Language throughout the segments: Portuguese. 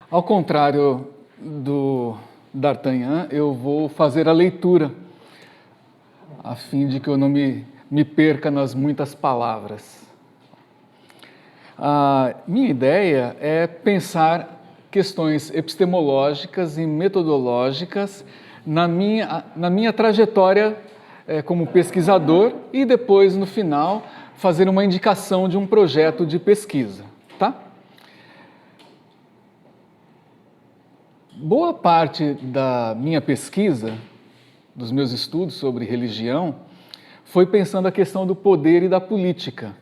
Ao contrário do D'Artagnan, eu vou fazer a leitura, a fim de que eu não me perca nas muitas palavras. A minha ideia é pensar questões epistemológicas e metodológicas na minha trajetória como pesquisador e depois, no final, fazer uma indicação de um projeto de pesquisa, tá? Boa parte da minha pesquisa, dos meus estudos sobre religião, foi pensando a questão do poder e da política.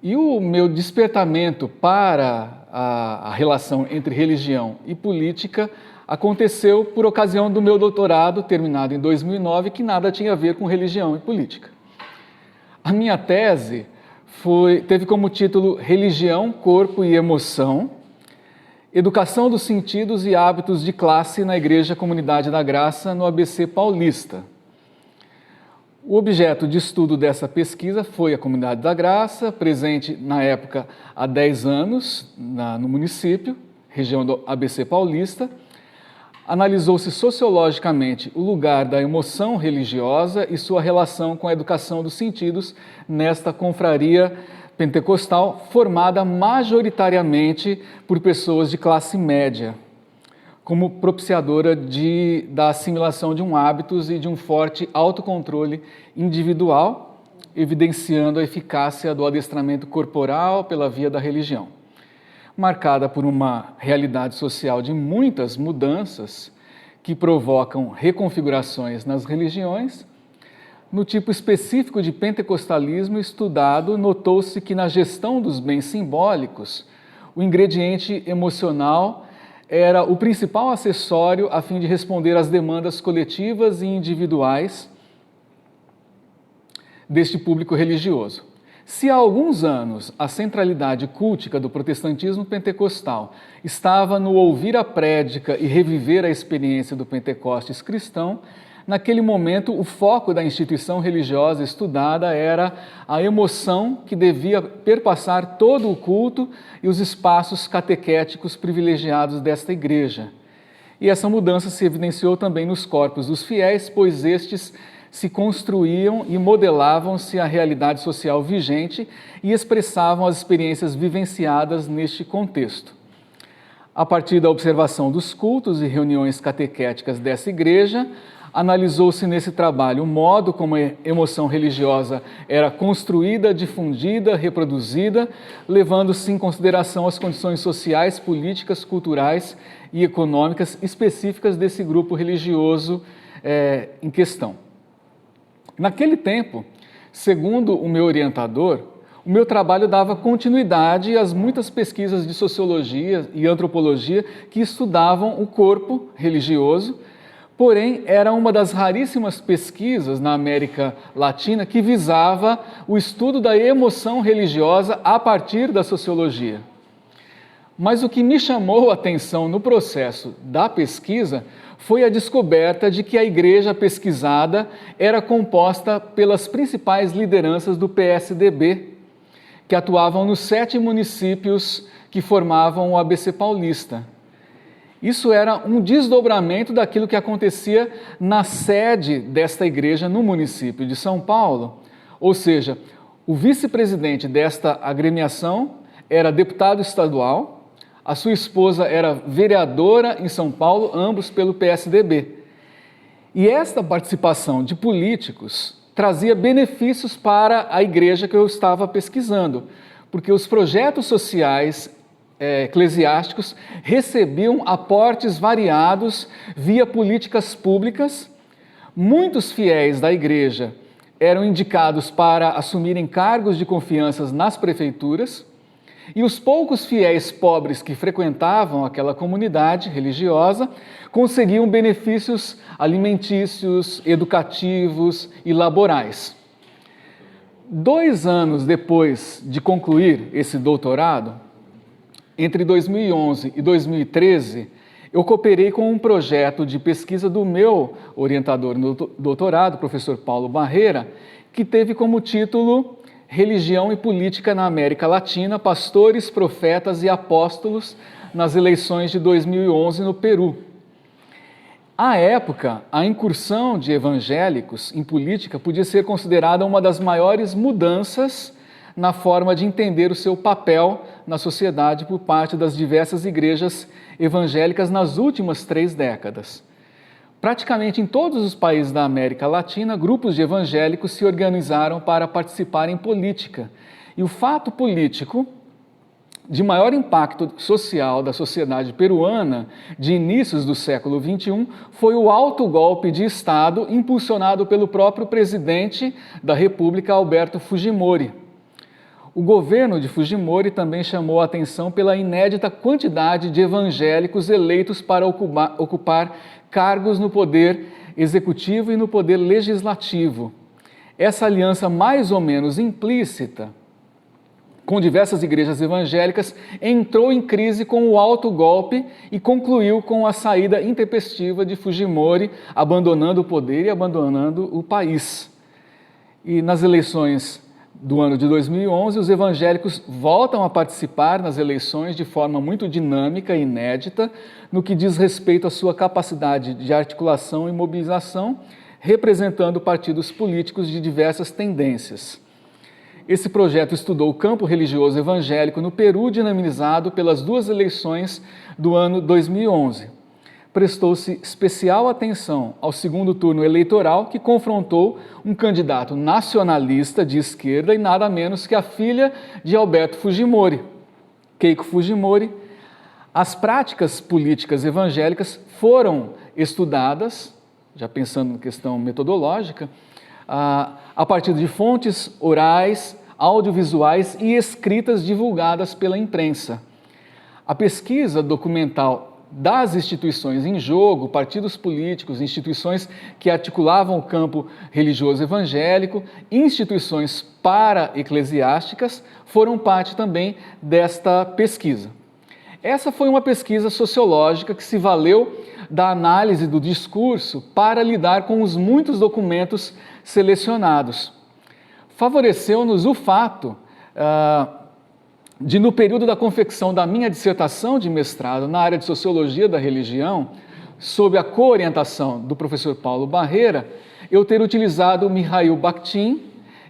E o meu despertamento para a relação entre religião e política aconteceu por ocasião do meu doutorado, terminado em 2009, que nada tinha a ver com religião e política. A minha tese teve como título Religião, Corpo e Emoção, Educação dos Sentidos e Hábitos de Classe na Igreja Comunidade da Graça, no ABC Paulista. O objeto de estudo dessa pesquisa foi a Comunidade da Graça, presente na época há 10 anos no município, região do ABC Paulista. Analisou-se sociologicamente o lugar da emoção religiosa e sua relação com a educação dos sentidos nesta confraria pentecostal, formada majoritariamente por pessoas de classe média, como propiciadora da assimilação de hábitos e de um forte autocontrole individual, evidenciando a eficácia do adestramento corporal pela via da religião. Marcada por uma realidade social de muitas mudanças que provocam reconfigurações nas religiões, no tipo específico de pentecostalismo estudado, notou-se que na gestão dos bens simbólicos, o ingrediente emocional era o principal acessório a fim de responder às demandas coletivas e individuais deste público religioso. Se há alguns anos a centralidade cultica do protestantismo pentecostal estava no ouvir a prédica e reviver a experiência do Pentecostes cristão, naquele momento o foco da instituição religiosa estudada era a emoção que devia perpassar todo o culto e os espaços catequéticos privilegiados desta igreja. E essa mudança se evidenciou também nos corpos dos fiéis, pois estes se construíam e modelavam-se a realidade social vigente e expressavam as experiências vivenciadas neste contexto. A partir da observação dos cultos e reuniões catequéticas dessa igreja, analisou-se nesse trabalho o modo como a emoção religiosa era construída, difundida, reproduzida, levando-se em consideração as condições sociais, políticas, culturais e econômicas específicas desse grupo religioso em questão. Naquele tempo, segundo o meu orientador, o meu trabalho dava continuidade às muitas pesquisas de sociologia e antropologia que estudavam o corpo religioso, porém era uma das raríssimas pesquisas na América Latina que visava o estudo da emoção religiosa a partir da sociologia. Mas o que me chamou a atenção no processo da pesquisa foi a descoberta de que a igreja pesquisada era composta pelas principais lideranças do PSDB, que atuavam nos 7 municípios que formavam o ABC Paulista. Isso era um desdobramento daquilo que acontecia na sede desta igreja no município de São Paulo, ou seja, o vice-presidente desta agremiação era deputado estadual, a sua esposa era vereadora em São Paulo, ambos pelo PSDB. E esta participação de políticos trazia benefícios para a igreja que eu estava pesquisando, porque os projetos sociais eclesiásticos recebiam aportes variados via políticas públicas. Muitos fiéis da igreja eram indicados para assumirem cargos de confiança nas prefeituras, e os poucos fiéis pobres que frequentavam aquela comunidade religiosa conseguiam benefícios alimentícios, educativos e laborais. 2 anos depois de concluir esse doutorado, entre 2011 e 2013, eu cooperei com um projeto de pesquisa do meu orientador no doutorado, professor Paulo Barreira, que teve como título Religião e Política na América Latina, Pastores, Profetas e Apóstolos nas eleições de 2011 no Peru. À época, a incursão de evangélicos em política podia ser considerada uma das maiores mudanças na forma de entender o seu papel na sociedade por parte das diversas igrejas evangélicas nas últimas 3 décadas. Praticamente em todos os países da América Latina, grupos de evangélicos se organizaram para participar em política. E o fato político de maior impacto social da sociedade peruana de inícios do século XXI foi o autogolpe de Estado impulsionado pelo próprio presidente da República, Alberto Fujimori. O governo de Fujimori também chamou a atenção pela inédita quantidade de evangélicos eleitos para ocupar cargos no poder executivo e no poder legislativo. Essa aliança mais ou menos implícita com diversas igrejas evangélicas entrou em crise com o autogolpe e concluiu com a saída intempestiva de Fujimori, abandonando o poder e abandonando o país. E nas eleições do ano de 2011, os evangélicos voltam a participar nas eleições de forma muito dinâmica e inédita, no que diz respeito à sua capacidade de articulação e mobilização, representando partidos políticos de diversas tendências. Esse projeto estudou o campo religioso evangélico no Peru, dinamizado pelas 2 eleições do ano 2011. Prestou-se especial atenção ao segundo turno eleitoral, que confrontou um candidato nacionalista de esquerda e nada menos que a filha de Alberto Fujimori, Keiko Fujimori. As práticas políticas evangélicas foram estudadas, já pensando na questão metodológica, a partir de fontes orais, audiovisuais e escritas divulgadas pela imprensa. A pesquisa documental das instituições em jogo, partidos políticos, instituições que articulavam o campo religioso evangélico, instituições para-eclesiásticas, foram parte também desta pesquisa. Essa foi uma pesquisa sociológica que se valeu da análise do discurso para lidar com os muitos documentos selecionados. Favoreceu-nos o fato de, no período da confecção da minha dissertação de mestrado na área de Sociologia da Religião, sob a coorientação do professor Paulo Barreira, eu ter utilizado Mikhail Bakhtin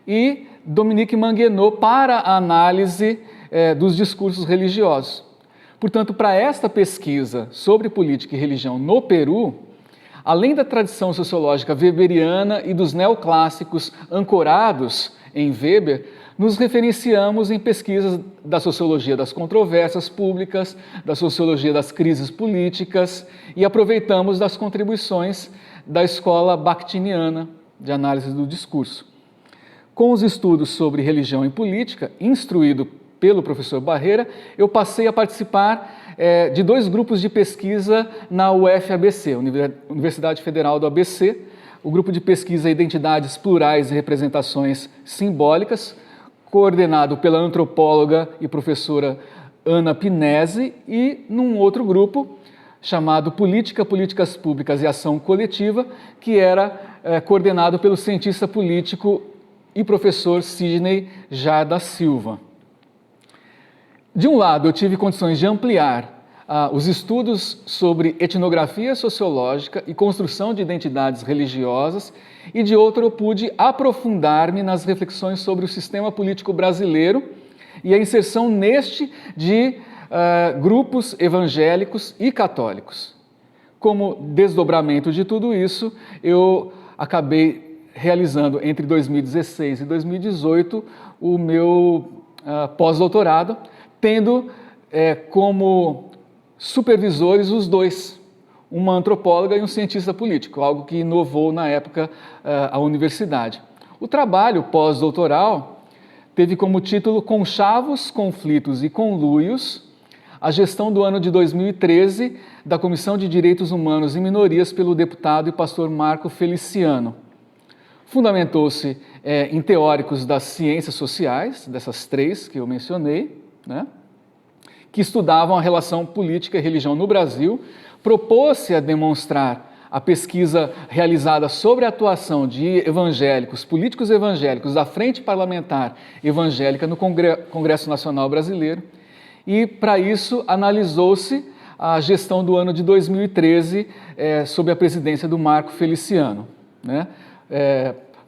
e Dominique Manguenot para a análise dos discursos religiosos. Portanto, para esta pesquisa sobre política e religião no Peru, além da tradição sociológica weberiana e dos neoclássicos ancorados em Weber, nos referenciamos em pesquisas da sociologia das controvérsias públicas, da sociologia das crises políticas e aproveitamos das contribuições da escola bakhtiniana de análise do discurso. Com os estudos sobre religião e política, instruído pelo professor Barreira, eu passei a participar de 2 grupos de pesquisa na UFABC, Universidade Federal do ABC, o grupo de pesquisa Identidades Plurais e Representações Simbólicas, coordenado pela antropóloga e professora Ana Pinese, e num outro grupo chamado Política, Políticas Públicas e Ação Coletiva, que era coordenado pelo cientista político e professor Sidney Jar da Silva. De um lado, eu tive condições de ampliar os estudos sobre etnografia sociológica e construção de identidades religiosas, e de outro, eu pude aprofundar-me nas reflexões sobre o sistema político brasileiro e a inserção neste de grupos evangélicos e católicos. Como desdobramento de tudo isso, eu acabei realizando entre 2016 e 2018 o meu pós-doutorado, tendo como supervisores os 2, uma antropóloga e um cientista político, algo que inovou na época a universidade. O trabalho pós-doutoral teve como título Conchavos, Conflitos e Conluios, a gestão do ano de 2013 da Comissão de Direitos Humanos e Minorias pelo deputado e pastor Marco Feliciano. Fundamentou-se em teóricos das ciências sociais, dessas 3 que eu mencionei, né, que estudavam a relação política e religião no Brasil, propôs-se a demonstrar a pesquisa realizada sobre a atuação de evangélicos, políticos evangélicos da Frente Parlamentar Evangélica no Congresso Nacional Brasileiro, E, para isso, analisou-se a gestão do ano de 2013 sob a presidência do Marco Feliciano, né?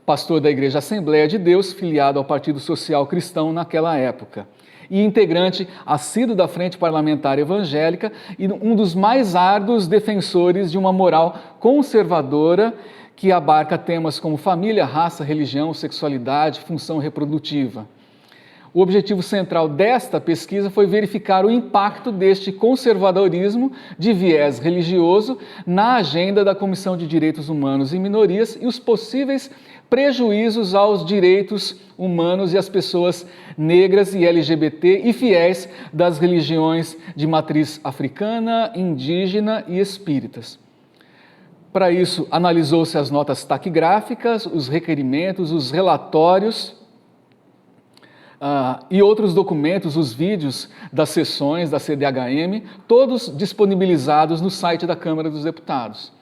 Pastor da Igreja Assembleia de Deus, filiado ao Partido Social Cristão naquela época, e integrante assíduo da Frente Parlamentar Evangélica e um dos mais árduos defensores de uma moral conservadora que abarca temas como família, raça, religião, sexualidade, função reprodutiva. O objetivo central desta pesquisa foi verificar o impacto deste conservadorismo de viés religioso na agenda da Comissão de Direitos Humanos e Minorias e os possíveis prejuízos aos direitos humanos e às pessoas negras e LGBT e fiéis das religiões de matriz africana, indígena e espíritas. Para isso, analisou-se as notas taquigráficas, os requerimentos, os relatórios e outros documentos, os vídeos das sessões da CDHM, todos disponibilizados no site da Câmara dos Deputados.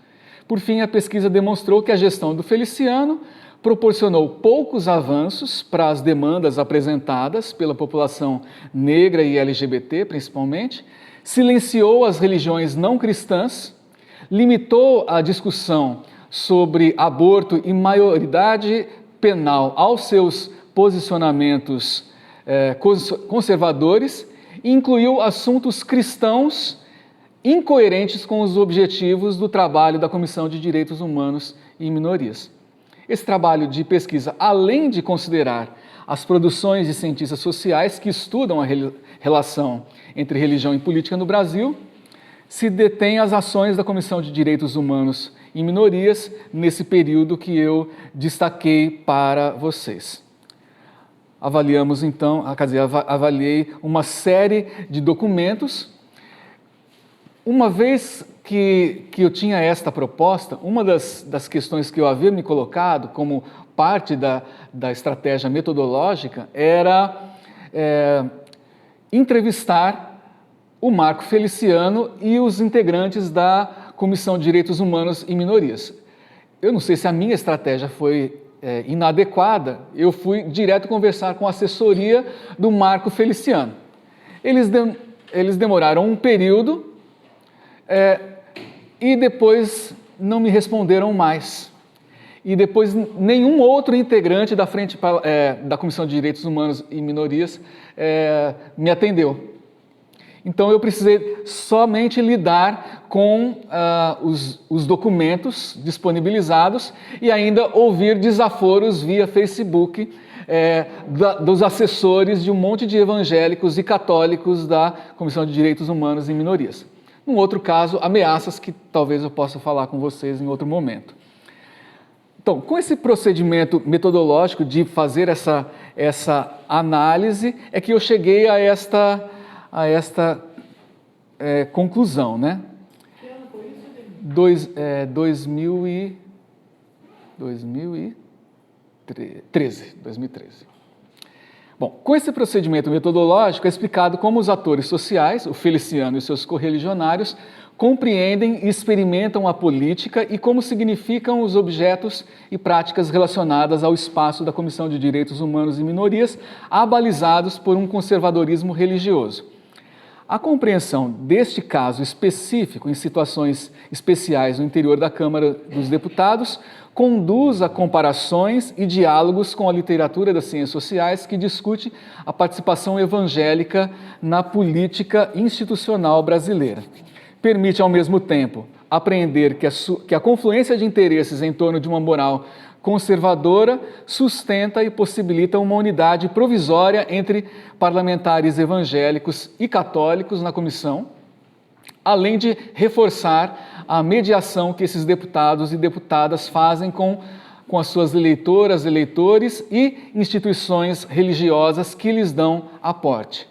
Por fim, a pesquisa demonstrou que a gestão do Feliciano proporcionou poucos avanços para as demandas apresentadas pela população negra e LGBT, principalmente, silenciou as religiões não cristãs, limitou a discussão sobre aborto e maioridade penal aos seus posicionamentos conservadores e incluiu assuntos cristãos incoerentes com os objetivos do trabalho da Comissão de Direitos Humanos e Minorias. Esse trabalho de pesquisa, além de considerar as produções de cientistas sociais que estudam a relação entre religião e política no Brasil, se detém as ações da Comissão de Direitos Humanos e Minorias nesse período que eu destaquei para vocês. Avaliamos então, avaliei uma série de documentos. Uma vez que eu tinha esta proposta, uma das questões que eu havia me colocado como parte da estratégia metodológica era entrevistar o Marco Feliciano e os integrantes da Comissão de Direitos Humanos e Minorias. Eu não sei se a minha estratégia foi inadequada, eu fui direto conversar com a assessoria do Marco Feliciano. Eles demoraram um período e depois não me responderam mais. E depois nenhum outro integrante da frente da Comissão de Direitos Humanos e Minorias me atendeu. Então eu precisei somente lidar com os documentos disponibilizados e ainda ouvir desaforos via Facebook dos assessores de um monte de evangélicos e católicos da Comissão de Direitos Humanos e Minorias. Num outro caso, ameaças que talvez eu possa falar com vocês em outro momento. Então, com esse procedimento metodológico de fazer essa análise, é que eu cheguei a esta conclusão, né? Que ano foi isso? 2013. Bom, com esse procedimento metodológico é explicado como os atores sociais, o Feliciano e seus correligionários, compreendem e experimentam a política e como significam os objetos e práticas relacionadas ao espaço da Comissão de Direitos Humanos e Minorias, abalizados por um conservadorismo religioso. A compreensão deste caso específico em situações especiais no interior da Câmara dos Deputados conduz a comparações e diálogos com a literatura das ciências sociais que discute a participação evangélica na política institucional brasileira. Permite, ao mesmo tempo, apreender que a confluência de interesses em torno de uma moral conservadora sustenta e possibilita uma unidade provisória entre parlamentares evangélicos e católicos na comissão, além de reforçar a mediação que esses deputados e deputadas fazem com as suas eleitoras, eleitores e instituições religiosas que lhes dão aporte.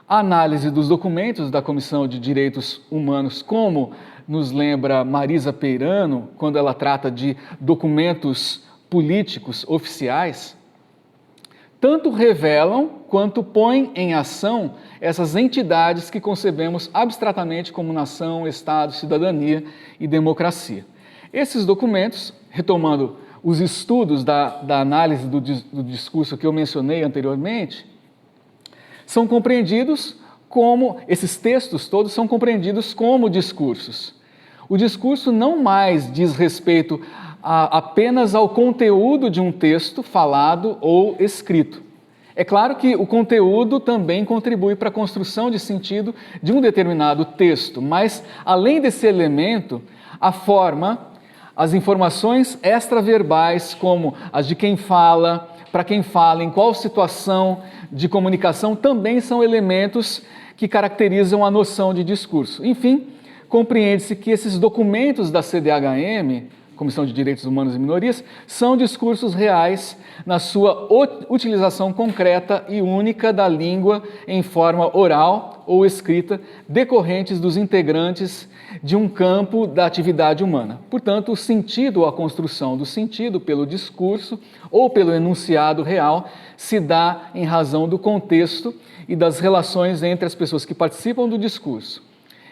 A análise dos documentos da Comissão de Direitos Humanos, como nos lembra Marisa Peirano, quando ela trata de documentos políticos oficiais, tanto revelam quanto põem em ação essas entidades que concebemos abstratamente como nação, Estado, cidadania e democracia. Esses documentos, retomando os estudos da análise do discurso que eu mencionei anteriormente, são compreendidos como esses textos todos são compreendidos como discursos. O discurso não mais diz respeito apenas ao conteúdo de um texto falado ou escrito. É claro que o conteúdo também contribui para a construção de sentido de um determinado texto, mas, além desse elemento, a forma, as informações extraverbais, como as de quem fala, para quem fala, em qual situação de comunicação, também são elementos que caracterizam a noção de discurso. Enfim, compreende-se que esses documentos da CDHM, Comissão de Direitos Humanos e Minorias, são discursos reais na sua utilização concreta e única da língua em forma oral ou escrita, decorrentes dos integrantes de um campo da atividade humana. Portanto, o sentido ou a construção do sentido pelo discurso ou pelo enunciado real se dá em razão do contexto e das relações entre as pessoas que participam do discurso.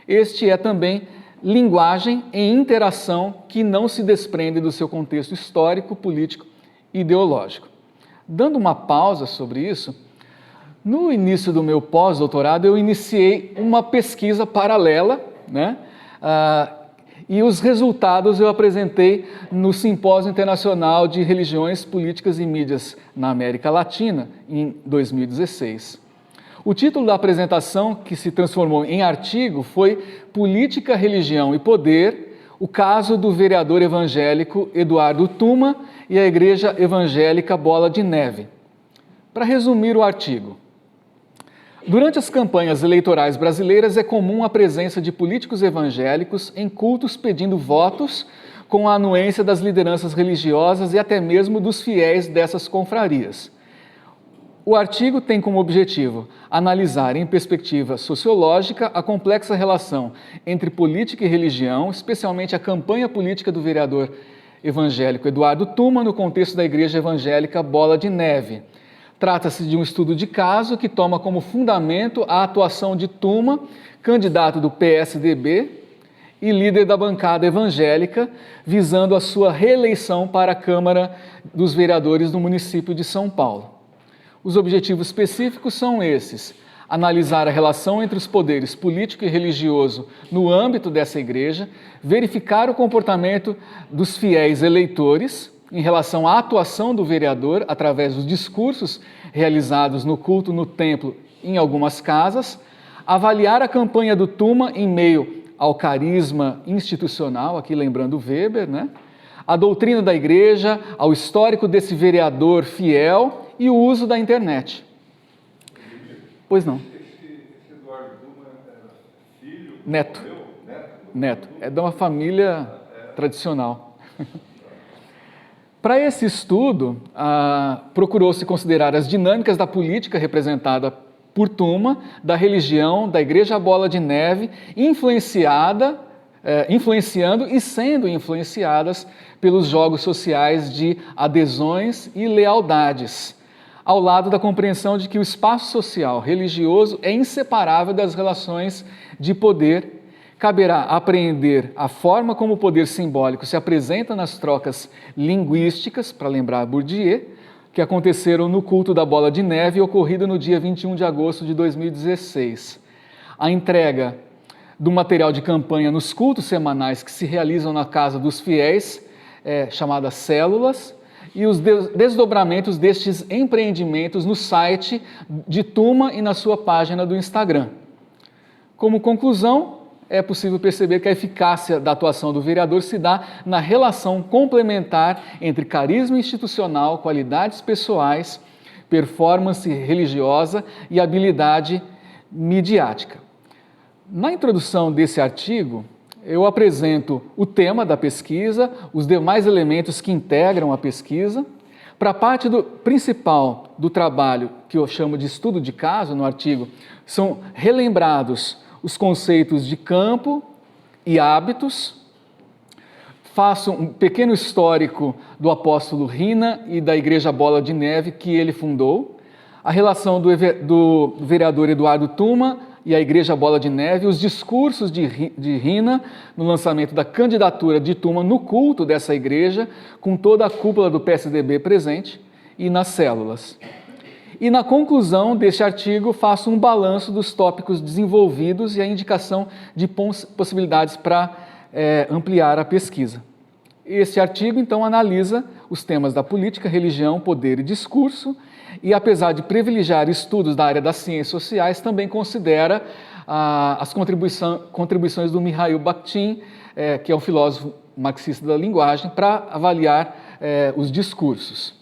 Este é também linguagem em interação que não se desprende do seu contexto histórico, político e ideológico. Dando uma pausa sobre isso, no início do meu pós-doutorado eu iniciei uma pesquisa paralela, e os resultados eu apresentei no Simpósio Internacional de Religiões, Políticas e Mídias na América Latina, em 2016. O título da apresentação, que se transformou em artigo, foi Política, Religião e Poder, o caso do vereador evangélico Eduardo Tuma e a Igreja Evangélica Bola de Neve. Para resumir o artigo, durante as campanhas eleitorais brasileiras é comum a presença de políticos evangélicos em cultos pedindo votos com a anuência das lideranças religiosas e até mesmo dos fiéis dessas confrarias. O artigo tem como objetivo analisar em perspectiva sociológica a complexa relação entre política e religião, especialmente a campanha política do vereador evangélico Eduardo Tuma no contexto da Igreja Evangélica Bola de Neve. Trata-se de um estudo de caso que toma como fundamento a atuação de Tuma, candidato do PSDB e líder da bancada evangélica, visando a sua reeleição para a Câmara dos Vereadores do município de São Paulo. Os objetivos específicos são esses: analisar a relação entre os poderes político e religioso no âmbito dessa igreja, verificar o comportamento dos fiéis eleitores em relação à atuação do vereador através dos discursos realizados no culto no templo em algumas casas, avaliar a campanha do Tuma em meio ao carisma institucional, aqui lembrando Weber, a doutrina da igreja, ao histórico desse vereador fiel e o uso da internet. Pois não. Esse Eduardo Tuma era filho? Neto. Neto. É de uma família tradicional. Para esse estudo, procurou-se considerar as dinâmicas da política representada por Tuma, da religião, da Igreja Bola de Neve, influenciando e sendo influenciadas pelos jogos sociais de adesões e lealdades, ao lado da compreensão de que o espaço social religioso é inseparável das relações de poder. Caberá apreender a forma como o poder simbólico se apresenta nas trocas linguísticas, para lembrar Bourdieu, que aconteceram no culto da Bola de Neve, ocorrido no dia 21 de agosto de 2016. A entrega do material de campanha nos cultos semanais que se realizam na casa dos fiéis, chamadas células, e os desdobramentos destes empreendimentos no site de Tuma e na sua página do Instagram. Como conclusão, é possível perceber que a eficácia da atuação do vereador se dá na relação complementar entre carisma institucional, qualidades pessoais, performance religiosa e habilidade midiática. Na introdução desse artigo, eu apresento o tema da pesquisa, os demais elementos que integram a pesquisa. Para a parte principal do trabalho, que eu chamo de estudo de caso no artigo, são relembrados os conceitos de campo e hábitos. Faço um pequeno histórico do apóstolo Rina e da Igreja Bola de Neve que ele fundou, a relação do vereador Eduardo Tuma e a Igreja Bola de Neve, os discursos de Rina no lançamento da candidatura de Tuma no culto dessa igreja, com toda a cúpula do PSDB presente, e nas células. E na conclusão deste artigo faço um balanço dos tópicos desenvolvidos e a indicação de possibilidades para ampliar a pesquisa. Este artigo, então, analisa os temas da política, religião, poder e discurso e, apesar de privilegiar estudos da área das ciências sociais, também considera as contribuições do Mikhail Bakhtin, que é um filósofo marxista da linguagem, para avaliar os discursos.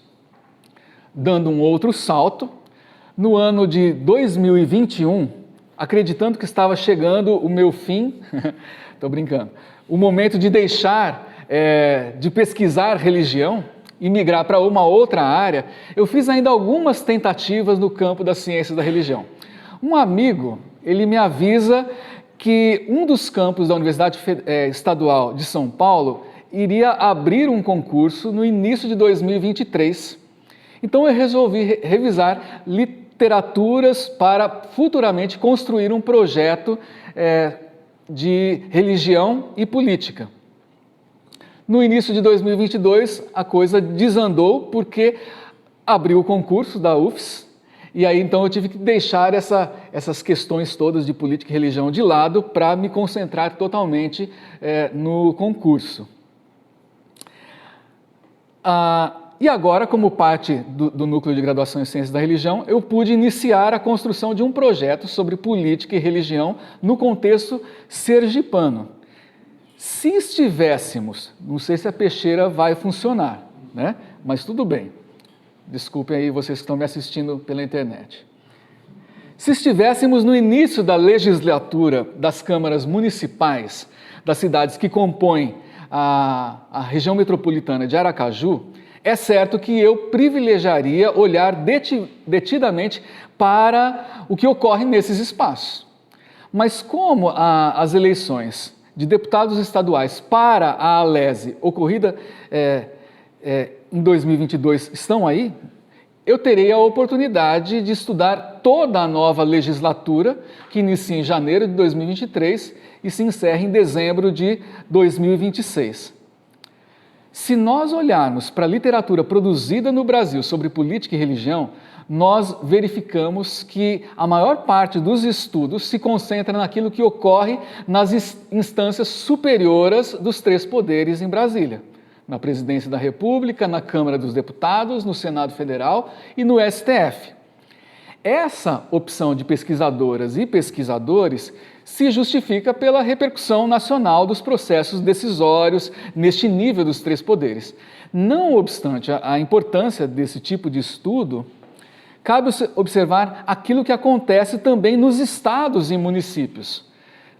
Dando um outro salto, no ano de 2021, acreditando que estava chegando o meu fim, estou brincando, o momento de deixar de pesquisar religião e migrar para uma outra área, eu fiz ainda algumas tentativas no campo das ciências da religião. Um amigo, ele me avisa que um dos campos da Universidade Estadual de São Paulo iria abrir um concurso no início de 2023. Então eu resolvi revisar literaturas para futuramente construir um projeto de religião e política. No início de 2022, a coisa desandou porque abriu o concurso da UFES e aí então eu tive que deixar essas questões todas de política e religião de lado para me concentrar totalmente no concurso. E agora, como parte do Núcleo de Graduação em Ciências da Religião, eu pude iniciar a construção de um projeto sobre política e religião no contexto sergipano. Se estivéssemos, não sei se a peixeira vai funcionar, né? Mas tudo bem. Desculpem aí vocês que estão me assistindo pela internet. Se estivéssemos no início da legislatura das câmaras municipais das cidades que compõem a região metropolitana de Aracaju, é certo que eu privilegiaria olhar detidamente para o que ocorre nesses espaços. Mas como as eleições de deputados estaduais para a Alese, ocorrida em 2022, estão aí, eu terei a oportunidade de estudar toda a nova legislatura, que inicia em janeiro de 2023 e se encerra em dezembro de 2026. Se nós olharmos para a literatura produzida no Brasil sobre política e religião, nós verificamos que a maior parte dos estudos se concentra naquilo que ocorre nas instâncias superiores dos três poderes em Brasília. Na Presidência da República, na Câmara dos Deputados, no Senado Federal e no STF. Essa opção de pesquisadoras e pesquisadores se justifica pela repercussão nacional dos processos decisórios neste nível dos três poderes. Não obstante a importância desse tipo de estudo, cabe observar aquilo que acontece também nos estados e municípios.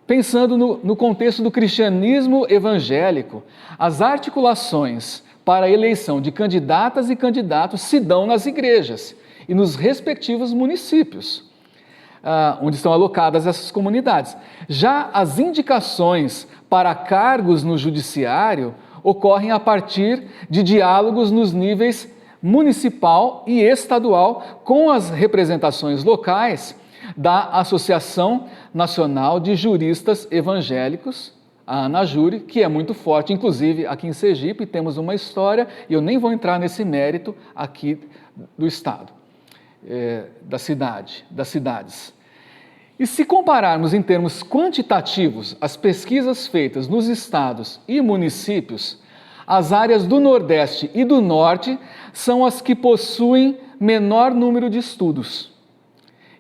Pensando no contexto do cristianismo evangélico, as articulações para a eleição de candidatas e candidatos se dão nas igrejas e nos respectivos municípios, onde estão alocadas essas comunidades. Já as indicações para cargos no judiciário ocorrem a partir de diálogos nos níveis municipal e estadual com as representações locais da Associação Nacional de Juristas Evangélicos, a ANAJURE, que é muito forte, inclusive aqui em Sergipe temos uma história, e eu nem vou entrar nesse mérito aqui do estado, das cidades. E se compararmos em termos quantitativos as pesquisas feitas nos estados e municípios, as áreas do Nordeste e do Norte são as que possuem menor número de estudos.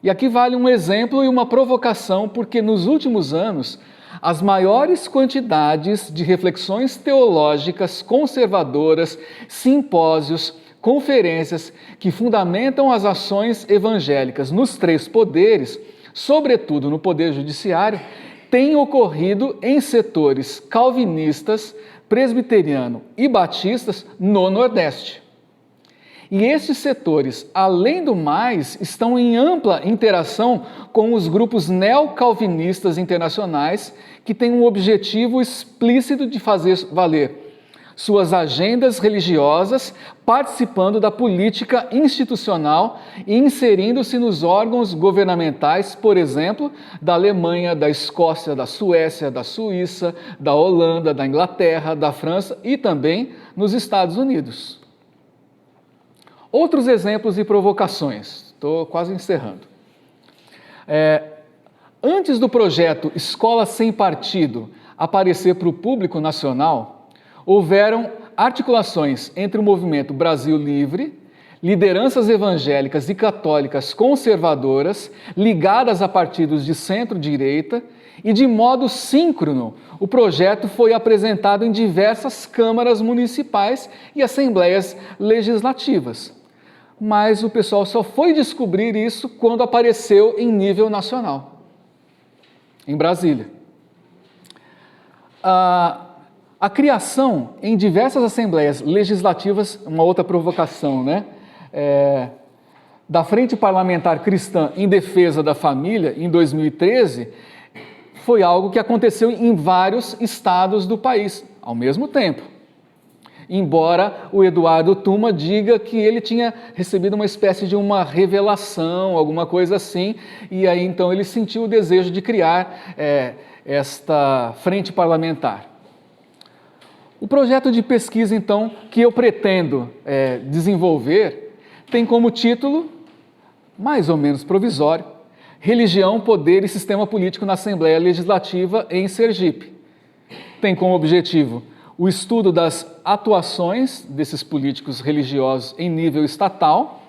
E aqui vale um exemplo e uma provocação, porque nos últimos anos, as maiores quantidades de reflexões teológicas conservadoras, simpósios, conferências que fundamentam as ações evangélicas nos três poderes, sobretudo no poder judiciário, têm ocorrido em setores calvinistas, presbiteriano e batistas no Nordeste. E esses setores, além do mais, estão em ampla interação com os grupos neocalvinistas internacionais que têm um objetivo explícito de fazer valer suas agendas religiosas, participando da política institucional e inserindo-se nos órgãos governamentais, por exemplo, da Alemanha, da Escócia, da Suécia, da Suíça, da Holanda, da Inglaterra, da França e também nos Estados Unidos. Outros exemplos e provocações. Estou quase encerrando. Antes do projeto Escola Sem Partido aparecer para o público nacional, houveram articulações entre o movimento Brasil Livre, lideranças evangélicas e católicas conservadoras ligadas a partidos de centro-direita e, de modo síncrono, o projeto foi apresentado em diversas câmaras municipais e assembleias legislativas. Mas o pessoal só foi descobrir isso quando apareceu em nível nacional, em Brasília. A criação em diversas assembleias legislativas, uma outra provocação, né? Da Frente Parlamentar Cristã em Defesa da Família, em 2013, foi algo que aconteceu em vários estados do país, ao mesmo tempo. Embora o Eduardo Tuma diga que ele tinha recebido uma espécie de uma revelação, alguma coisa assim, e aí então ele sentiu o desejo de criar esta frente parlamentar. O projeto de pesquisa, então, que eu pretendo desenvolver, tem como título, mais ou menos provisório, Religião, Poder e Sistema Político na Assembleia Legislativa em Sergipe. Tem como objetivo o estudo das atuações desses políticos religiosos em nível estatal,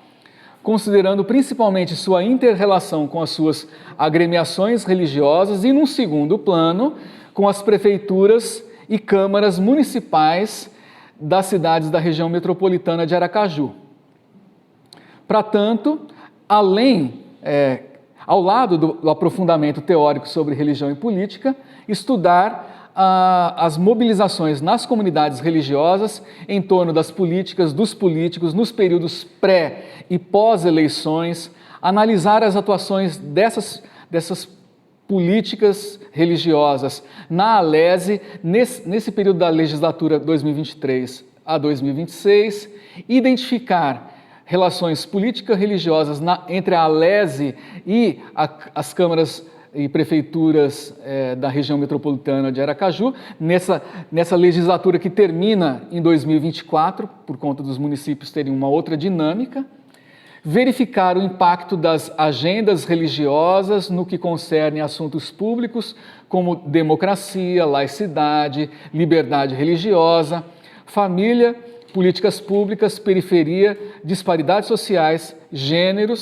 considerando principalmente sua inter-relação com as suas agremiações religiosas e, num segundo plano, com as prefeituras e câmaras municipais das cidades da região metropolitana de Aracaju. Para tanto, ao lado do aprofundamento teórico sobre religião e política, estudar as mobilizações nas comunidades religiosas em torno das políticas, dos políticos, nos períodos pré- e pós-eleições, analisar as atuações dessas políticas religiosas na ALESE, nesse período da legislatura 2023 a 2026, identificar relações político-religiosas entre a ALESE e as câmaras e prefeituras da região metropolitana de Aracaju, nessa legislatura que termina em 2024, por conta dos municípios terem uma outra dinâmica, verificar o impacto das agendas religiosas no que concerne assuntos públicos, como democracia, laicidade, liberdade religiosa, família, políticas públicas, periferia, disparidades sociais, gênero,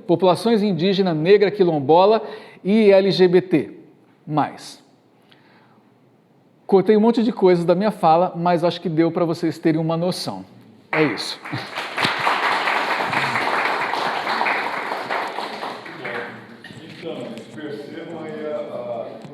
populações indígena, negra, quilombola e LGBT+. Cortei um monte de coisas da minha fala, mas acho que deu para vocês terem uma noção. É isso.